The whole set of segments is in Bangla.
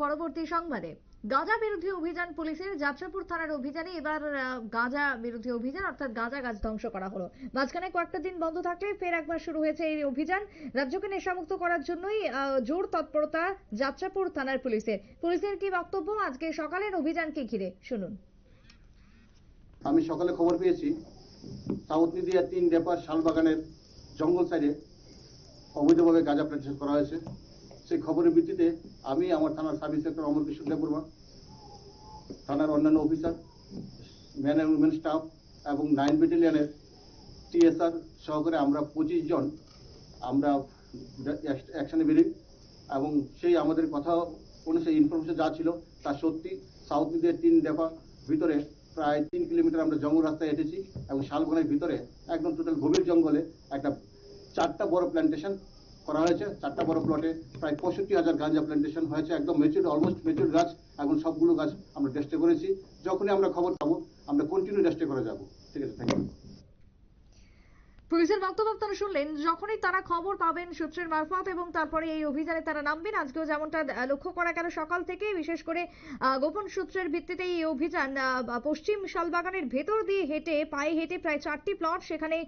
পরবর্তী সংবাদে গাঁজা বিরোধী অভিযান পুলিশের যাত্রাপুর থানার অভিযানে এবার গাঁজা বিরোধী অভিযান অর্থাৎ গাঁজা গাছ ধ্বংস করা হলো। মাঝখানে কয়েকটা দিন বন্ধ থাকলে ফের একবার শুরু হয়েছে এই অভিযান। রাজ্যকে নেশামুক্ত করার জন্যই জোর তৎপরতা যাত্রাপুর থানার পুলিশের কি বক্তব্য আজকে সকালের অভিযানকে ঘিরে শুনুন। আমি সকালে খবর পেয়েছি সাউথ নদিয়া 3 ডেপার শালবাগানের জঙ্গল সাইডে অবৈধভাবে গাঁজা প্ল্যান্টেশন করা হয়েছে। সেই খবরের ভিত্তিতে আমি আমার থানার সাব ইন্সপেক্টর অমর কৃষ্ণ দেববর্মা, থানার অন্যান্য officer, man and women staff এবং 9 ব্যাটালিয়নের টিএসআর সহকারে আমরা 25 জন আমরা অ্যাকশনে বেরি এবং সেই আমাদের কথা অনুযায়ী ইনফরমেশন যা ছিল তা সত্যি। সাউথ নদিয়া 3 ডেপা ভিতরে প্রায় 3 কিলোমিটার আমরা জঙ্গল রাস্তায় হেঁটেছি এবং শালবনের ভিতরে একদম টোটাল গভীর জঙ্গলে একটা 4টা বড় প্ল্যান্টেশন করা হয়েছে। 4টা বড় প্লটে প্রায় 65,000 গাঁজা প্ল্যান্টেশন হয়েছে, একদম ম্যাচিউর, অলমোস্ট ম্যাচিউর গাছ। এখন সবগুলো গাছ আমরা টেস্টে করেছি। যখনই আমরা খবর পাবো আমরা কন্টিনিউ টেস্টে করে যাব। ঠিক আছে, থ্যাংক ইউ। পুলিশের বক্তব্য আপনারা শুনলেন। যখনই তারা খবর পাবেন সূত্রের মারফত এবং তারপরে এই অভিযানে তারা নামবেন। আজকেও যেমনটা লক্ষ্য করা গেল সকাল থেকে, বিশেষ করে গোপন সূত্রের ভিত্তিতে এই অভিযান পশ্চিম শালবাগানের ভেতর দিয়ে পায়ে হেঁটে প্রায় 4টি প্লট, সেখানে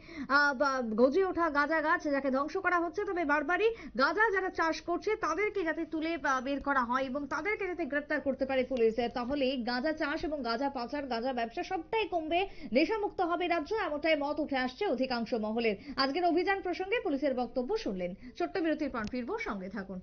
গজে ওঠা গাঁজা গাছ যাকে ধ্বংস করা হচ্ছে। তবে বারবারই গাঁজা যারা চাষ করছে তাদেরকে যাতে তুলে বের করা হয় এবং তাদেরকে যাতে গ্রেপ্তার করতে পারে পুলিশ, তাহলে গাঁজা চাষ এবং গাঁজা পাচার, গাঁজা ব্যবসা সবটাই কমবে, নেশামুক্ত হবে রাজ্য, এমনটাই মত উঠে আসছে অধিকাংশ মহলের। আজকের অভিযান প্রসঙ্গে পুলিশের বক্তব্য শুনলেন। ছোট্ট বিরতির পর ফিরবো, সঙ্গে থাকুন।